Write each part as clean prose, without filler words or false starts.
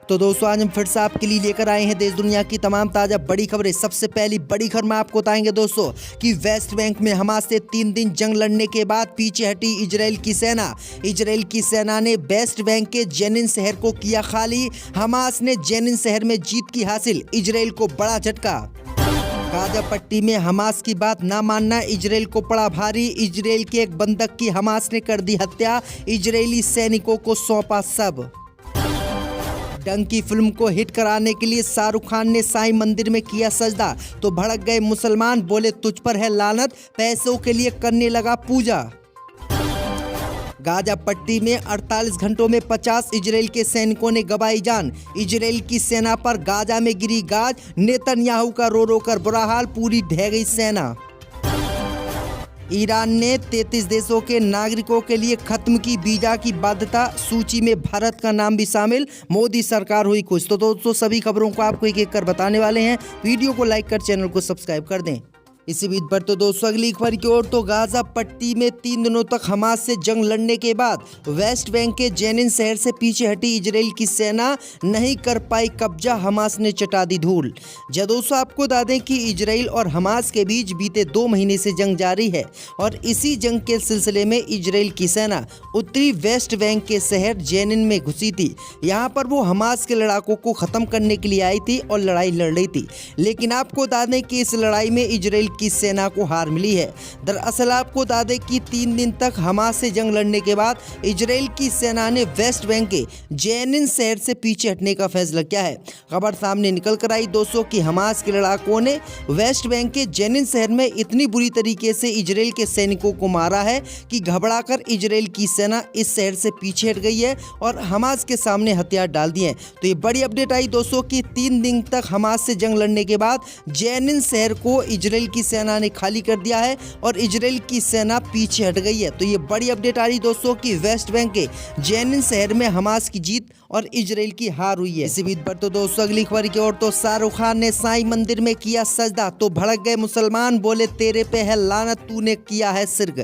तो दोस्तों आज हम फिर से आपके लिए लेकर आए हैं देश दुनिया की तमाम ताज़ा बड़ी खबरें। सबसे पहली बड़ी खबर में आपको बताएंगे दोस्तों कि वेस्ट बैंक में हमास से 3 दिन जंग लड़ने के बाद पीछे हटी इजराइल की सेना। इजराइल की सेना ने वेस्ट बैंक के जेनिन शहर को किया खाली। हमास ने जेनिन शहर में जीत की हासिल, इजराइल को बड़ा झटका। गाजा पट्टी में हमास की बात ना मानना इजराइल को पड़ा भारी। इजराइल के एक बंधक की हमास ने कर दी हत्या, इजरायली सैनिकों को सौंपा सब। डंकी फिल्म को हिट कराने के लिए शाहरुख खान ने साईं मंदिर में किया सजदा, तो भड़क गए मुसलमान, बोले तुझ पर है लानत, पैसों के लिए करने लगा पूजा। गाजा पट्टी में 48 घंटों में 50 इजराइल के सैनिकों ने गंवाई जान। इजराइल की सेना पर गाजा में गिरी गाज, नेतन्याहू का रो रो कर बुरा हाल, पूरी ढह गई सेना। ईरान ने 33 देशों के नागरिकों के लिए खत्म की वीजा की बाध्यता, सूची में भारत का नाम भी शामिल, मोदी सरकार हुई खुश। तो दोस्तों सभी खबरों को आपको एक एक कर बताने वाले हैं, वीडियो को लाइक कर चैनल को सब्सक्राइब कर दें। इसी बीच पर तो दोस्तों अगली खबर की ओर, तो गाजा पट्टी में 3 दिनों तक हमास से जंग लड़ने के बाद वेस्ट बैंक के जेनिन शहर से पीछे हटी इजराइल की सेना नहीं कर पाई कब्जा, हमास ने चटा दी धूल। दोस्तों आपको बता दें कि इजराइल और हमास के बीच बीते 2 महीने से जंग जारी है और इसी जंग के सिलसिले में इजराइल की सेना उत्तरी वेस्ट बैंक के शहर जेनिन में घुसी थी। यहाँ पर वो हमास के लड़ाकों को खत्म करने के लिए आई थी और लड़ाई लड़ रही थी, लेकिन आपको बता दें कि इस लड़ाई में इजराइल की सेना को हार मिली है। दरअसल आपको बता दें कि 3 दिन तक हमास से जंग लड़ने के बाद इजराइल की सेना ने वेस्ट बैंक के जेनिन शहर से पीछे हटने का फैसला किया है। खबर सामने निकल कर आई दोस्तों कि हमास के लड़ाकों ने वेस्ट बैंक के जेनिन शहर में इतनी बुरी तरीके से इजराइल के सैनिकों को मारा है कि घबराकर इजराइल की सेना इस शहर से पीछे हट गई है और हमास के सामने हथियार डाल दिए हैं। तो ये बड़ी अपडेट आई दोस्तों कि 3 दिन तक हमास से जंग लड़ने के बाद जेनिन शहर को इजराइल की सेना ने खाली कर दिया है और इजराइल की सेना पीछे हट गई है। तो ये बड़ी अपडेट आ रही दोस्तों कि वेस्ट बैंक के जेनिन शहर में हमास की जीत और इजराइल की हार हुई है। इसी बीच पर तो दोस्तों अगली खबर की ओर, तो शाहरुख खान ने साईं मंदिर में किया सजदा, तो भड़क गए मुसलमान, बोले तेरे पे है लानत, तूने किया है शिर्क।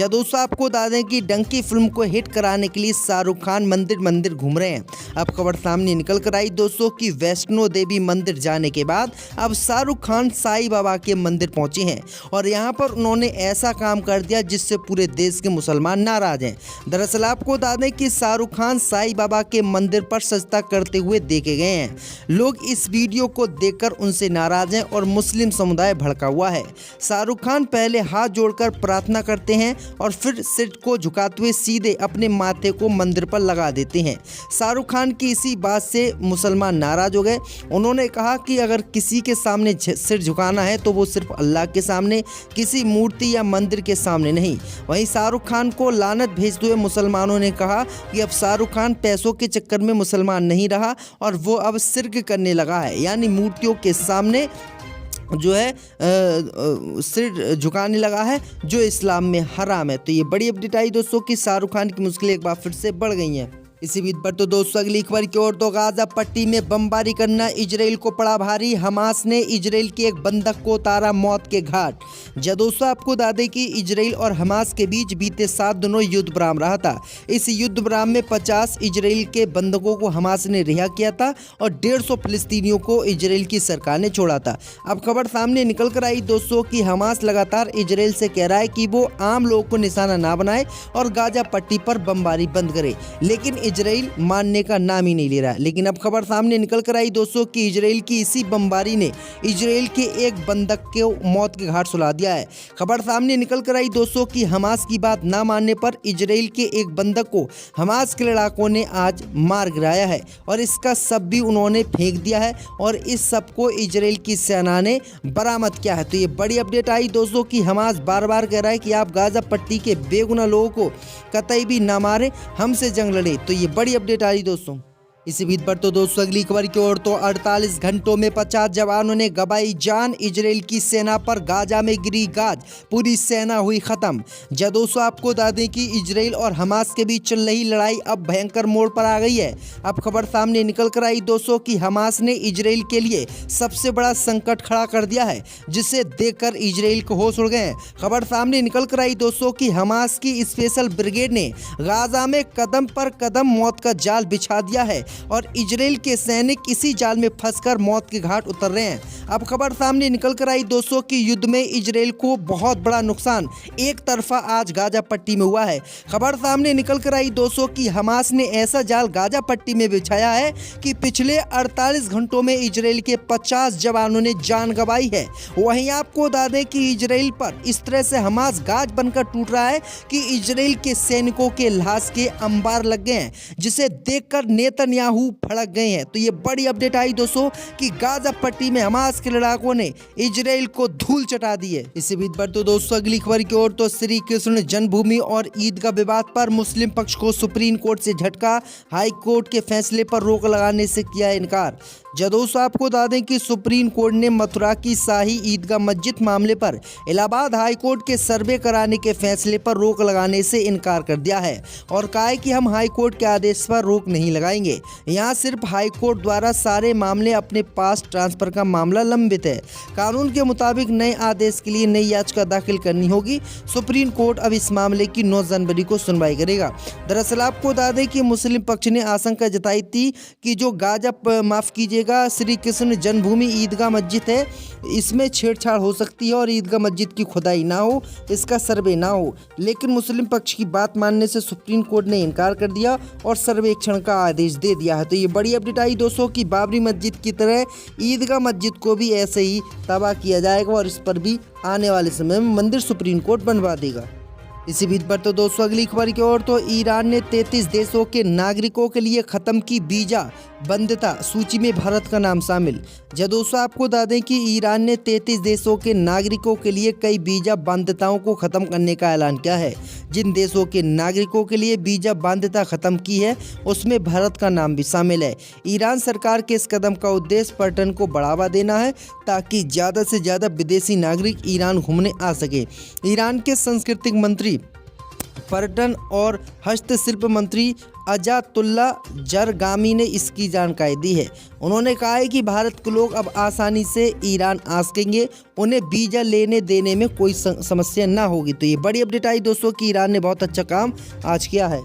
दोस्तों आपको बता दें कि डंकी फिल्म को हिट कराने के लिए शाहरुख खान मंदिर घूम रहे हैं। अब खबर सामने निकल कर आई दोस्तों कि वैष्णो देवी मंदिर जाने के बाद अब शाहरुख खान साईं बाबा के मंदिर पहुंचे हैं और यहाँ पर उन्होंने ऐसा काम कर दिया जिससे पूरे देश के मुसलमान नाराज हैं। दरअसल आपको बता दें कि शाहरुख खान साईं बाबा के मंदिर पर सजदा करते हुए देखे गए हैं। लोग इस वीडियो को देखकर उनसे नाराज हैं और मुस्लिम समुदाय भड़का हुआ है। शाहरुख खान पहले हाथ जोड़कर प्रार्थना करते हैं और फिर सिर को झुकाते हुए सीधे अपने माथे को मंदिर पर लगा देते हैं। शाहरुख खान की इसी बात से मुसलमान नाराज हो गए। उन्होंने कहा कि अगर किसी के सामने सिर झुकाना है तो वो सिर्फ अल्लाह के सामने, किसी मूर्ति या मंदिर के सामने नहीं। वहीं शाहरुख खान को लानत भेजते हुए मुसलमानों ने कहा कि अब शाहरुख खान पैसों के चक्कर में मुसलमान नहीं रहा और वो अब शिर्क करने लगा है, यानी मूर्तियों के सामने जो है सिर झुकाने लगा है, जो इस्लाम में हराम है। तो ये बड़ी अपडेट आई दोस्तों कि शाहरुख खान की मुश्किलें एक बार फिर से बढ़ गई हैं। इसी बीच पर तो दोस्तों अगली खबर की ओर, तो गाजा पट्टी में बमबारी करना इजराइल को पड़ा भारी। हमास ने इजराइल के एक बंधक को उतारा मौत के घाट। दोस्तों आपको बता दें कि इजराइल और हमास के बीच बीते 7 दिनों युद्ध विराम रहा था। इस युद्ध विराम में 50 इजराइल के बंधकों को हमास ने रिहा किया था और 150 फिलिस्तीनियों को इजराइल की सरकार ने छोड़ा था। अब खबर सामने निकल कर आई दोस्तों कि हमास लगातार इजराइल से कह रहा है कि वो आम लोगों को निशाना ना बनाए और गाजा पट्टी पर बमबारी बंद करे, लेकिन इजराइल मानने का नाम ही नहीं ले रहा। लेकिन अब खबर सामने निकल कर आई दोस्तों कि इजराइल की इसी बमबारी ने इजराइल के एक बंधक को मौत के घाट सुला दिया है। खबर सामने निकल कर आई दोस्तों कि हमास की बात ना मानने पर इजराइल के एक बंधक को हमास के लड़ाकों ने आज मार गिराया है और इसका सब भी उन्होंने फेंक दिया है और इस सब को इजराइल की सेना ने बरामद किया है। तो ये बड़ी अपडेट आई दोस्तों कि हमास बार बार कह रहा है कि आप गाजा पट्टी के बेगुनाह लोगों को कतई भी ना मारे, हमसे जंग लड़े। तो ये बड़ी अपडेट आ रही दोस्तों। इसी बीच पर तो दोस्तों अगली खबर की ओर, तो 48 घंटों में 50 जवानों ने गंवाई जान। इजराइल की सेना पर गाजा में गिरी गाज, पूरी सेना हुई खत्म। दोस्तों आपको बता दें कि इजराइल और हमास के बीच चल रही लड़ाई अब भयंकर मोड़ पर आ गई है। अब खबर सामने निकल कर आई दोस्तों कि हमास ने इजराइल के लिए सबसे बड़ा संकट खड़ा कर दिया है, जिसे देखकर इजराइल को होश उड़ गए हैं। खबर सामने निकल कर आई दोस्तों कि हमास की स्पेशल ब्रिगेड ने गाजा में कदम पर कदम मौत का जाल बिछा दिया है। और इजराइल के सैनिक इसी जाल में फंसकर मौत के घाट उतर रहे हैं। अब खबर सामने निकल कर आई दोस्तों कि युद्ध में इजराइल को बहुत बड़ा नुकसान एक तरफा आज गाजा पट्टी में हुआ है। खबर सामने निकल कर आई दोस्तों कि हमास ने ऐसा जाल गाजा पट्टी में बिछाया है कि पिछले 48 घंटों में इजराइल के 50 जवानों ने जान गंवाई है। वहीं आपको बता दें कि इजराइल पर इस तरह से हमास गाज बनकर टूट रहा है कि इजराइल के सैनिकों के लाश के अंबार लग गए हैं, जिसे देखकर नेतन्याहू भड़क गए हैं। तो ये बड़ी अपडेट आई दोस्तों कि गाजा पट्टी में हमास के लड़ाकों ने इजराइल को धूल चटा दी है। इसी बीच पर तो दोस्तों अगली खबर की ओर तो श्री कृष्ण जन्मभूमि और ईदगाह विवाद पर मुस्लिम पक्ष को सुप्रीम कोर्ट से झटका, हाई कोर्ट के फैसले पर रोक लगाने से किया इनकार। दोस्तों आपको बता दें कि सुप्रीम कोर्ट ने मथुरा की शाही ईदगाह मस्जिद मामले पर इलाहाबाद हाई कोर्ट के सर्वे कराने के फैसले पर रोक लगाने से इनकार कर दिया है और कहा है कि हम हाई कोर्ट के आदेश पर रोक नहीं लगाएंगे। यहाँ सिर्फ हाई कोर्ट द्वारा सारे मामले अपने पास ट्रांसफर का मामला लंबित है। कानून के मुताबिक नए आदेश के लिए नई याचिका दाखिल करनी होगी। सुप्रीम कोर्ट अब इस मामले की 9 जनवरी को सुनवाई करेगा। दरअसल आपको बता दें कि मुस्लिम पक्ष ने आशंका जताई थी कि जो माफ कीजिएगा श्री कृष्ण जन्मभूमि ईदगाह मस्जिद है, इसमें छेड़छाड़ हो सकती है और ईदगाह मस्जिद की खुदाई ना हो, इसका सर्वे ना हो। लेकिन मुस्लिम पक्ष की बात मानने से सुप्रीम कोर्ट ने इनकार कर दिया और सर्वेक्षण का आदेश दे दिया है। तो ये बड़ी अपडेट आई दोस्तों कि बाबरी मस्जिद की तरह ईदगाह मस्जिद को भी ऐसे ही तबाह किया जाएगा और इस पर भी आने वाले समय में मंदिर सुप्रीम कोर्ट बनवा देगा। इसी बीच पर तो दोस्तों अगली खबर की ओर तो ईरान ने 33 देशों के नागरिकों के लिए खत्म की वीजा बंधता, सूची में भारत का नाम शामिल। दोस्तों आपको बता दें कि ईरान ने 33 देशों के नागरिकों के लिए कई वीजा बाध्यताओं को खत्म करने का ऐलान किया है। जिन देशों के नागरिकों के लिए वीजा बाध्यता खत्म की है उसमें भारत का नाम भी शामिल है। ईरान सरकार के इस कदम का उद्देश्य पर्यटन को बढ़ावा देना है ताकि ज़्यादा से ज़्यादा विदेशी नागरिक ईरान घूमने आ सके। ईरान के सांस्कृतिक मंत्री, पर्यटन और हस्तशिल्प मंत्री अजातुल्ला जरगामी ने इसकी जानकारी दी है। उन्होंने कहा है कि भारत के लोग अब आसानी से ईरान आ सकेंगे, उन्हें वीज़ा लेने देने में कोई समस्या ना होगी। तो ये बड़ी अपडेट आई दोस्तों कि ईरान ने बहुत अच्छा काम आज किया है।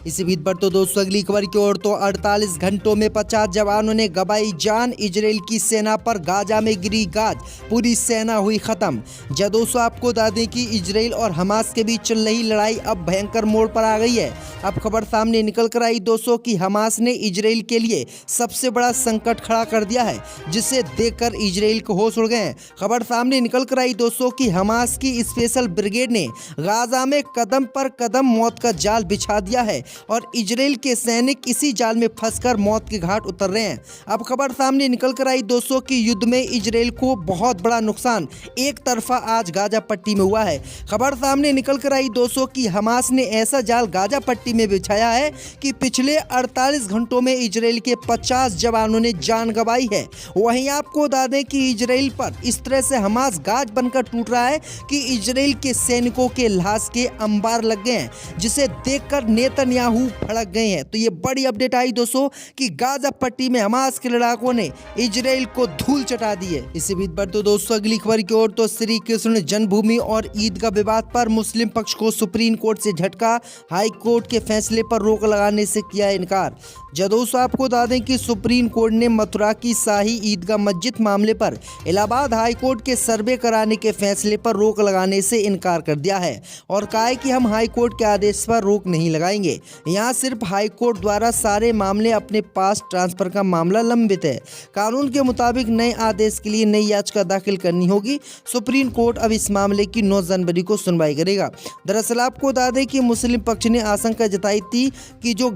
इसी बीच पर तो दोस्तों अगली खबर की ओर तो 48 घंटों में 50 जवानों ने गंवाई जान, इजराइल की सेना पर गाजा में गिरी गाज, पूरी सेना हुई खत्म। दोस्तों आपको बता दें कि इजराइल और हमास के बीच चल रही लड़ाई अब भयंकर मोड़ पर आ गई है। अब खबर सामने निकल कर आई दोस्तों कि हमास ने इजराइल के लिए सबसे बड़ा संकट खड़ा कर दिया है, जिसे देखकर इजराइल को होश उड़ गए हैं। खबर सामने निकल कर आई दोस्तों कि हमास की स्पेशल ब्रिगेड ने गाजा में कदम पर कदम मौत का जाल बिछा दिया है और इजराइल के सैनिक इसी जाल में फंसकर मौत के घाट उतर रहे हैं। अब खबर सामने निकल कर आई दोस्तों कि युद्ध में इजराइल को बहुत बड़ा नुकसान एक तरफा आज गाजा पट्टी में हुआ है। खबर सामने निकल कर आई दोस्तों कि हमास ने ऐसा जाल गाजा पट्टी में बिछाया है कि पिछले 48 घंटों में इजराइल के 50 जवानों ने जान गंवाई है। वहीं आपको बता दें कि इजराइल पर इस तरह से हमास गाज बनकर टूट रहा है कि इजराइल के सैनिकों के लाश के अंबार लग गए हैं, जिसे देखकर नेतन्याहू भड़क गए हैं। तो ये बड़ी अपडेट आई दोस्तों कि गाजा पट्टी में हमास के लड़ाकों ने इजराइल को धूल चटा दी है। इसी बीच पर तो दोस्तों अगली खबर की ओर तो श्री कृष्ण जन्मभूमि और ईदगाह विवाद पर मुस्लिम पक्ष को सुप्रीम कोर्ट से झटका, हाई कोर्ट के फैसले पर रोक लगाने से किया इनकार। दोस्तों आपको बता दें कि सुप्रीम कोर्ट ने मथुरा की शाही ईदगाह मस्जिद मामले पर इलाहाबाद हाई कोर्ट के सर्वे कराने के फैसले पर रोक लगाने से इनकार कर दिया है और कहा है कि हम हाई कोर्ट के आदेश पर रोक नहीं लगाएंगे। यहाँ सिर्फ हाई कोर्ट द्वारा सारे मामले अपने पास ट्रांसफर का मामला लंबित है। कानून के मुताबिक नए आदेश के लिए नई याचिका दाखिल करनी होगी। सुप्रीम कोर्ट अब इस मामले की 9 जनवरी को सुनवाई करेगा। दरअसल आपको बता दें कि मुस्लिम पक्ष ने आशंका जताई थी कि जो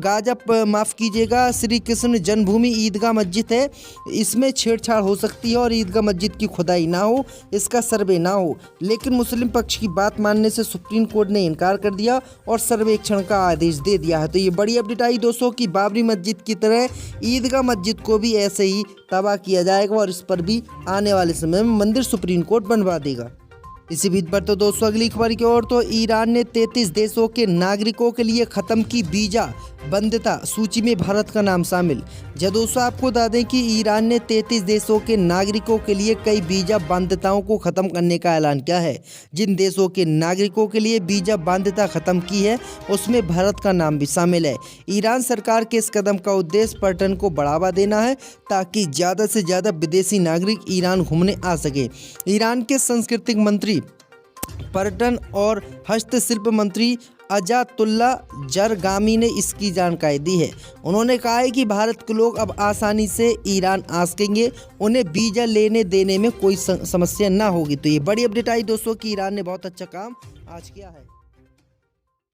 माफ कीजिएगा श्री कृष्ण जन्मभूमि ईदगाह मस्जिद है, इसमें छेड़छाड़ हो सकती है और ईदगाह मस्जिद की खुदाई ना हो, इसका सर्वे ना हो। लेकिन मुस्लिम पक्ष की बात मानने से सुप्रीम कोर्ट ने इनकार कर दिया और सर्वेक्षण का आदेश दे दिया है। तो ये बड़ी अपडेट आई दोस्तों कि बाबरी मस्जिद की तरह ईदगाह मस्जिद को भी ऐसे ही तबाह किया जाएगा और इस पर भी आने वाले समय में मंदिर सुप्रीम कोर्ट बनवा देगा। इसी बीच पर तो दोस्तों अगली खबर की ओर तो ईरान ने 33 देशों के नागरिकों के लिए खत्म की वीजा बाध्यता सूची में भारत का नाम शामिल। जब दोस्तों आपको बता दें कि ईरान ने 33 देशों के नागरिकों के लिए कई वीजा बाध्यताओं को खत्म करने का ऐलान किया है। जिन देशों के नागरिकों के लिए वीजा बाध्यता खत्म की है उसमें भारत का नाम भी शामिल है। ईरान सरकार के इस कदम का उद्देश्य पर्यटन को बढ़ावा देना है ताकि ज़्यादा से ज़्यादा विदेशी नागरिक ईरान घूमने आ सके। ईरान के सांस्कृतिक मंत्री, पर्यटन और हस्तशिल्प मंत्री अजातुल्ला जरगामी ने इसकी जानकारी दी है। उन्होंने कहा है कि भारत के लोग अब आसानी से ईरान आ सकेंगे, उन्हें वीज़ा लेने देने में कोई समस्या ना होगी। तो ये बड़ी अपडेट आई दोस्तों कि ईरान ने बहुत अच्छा काम आज किया है।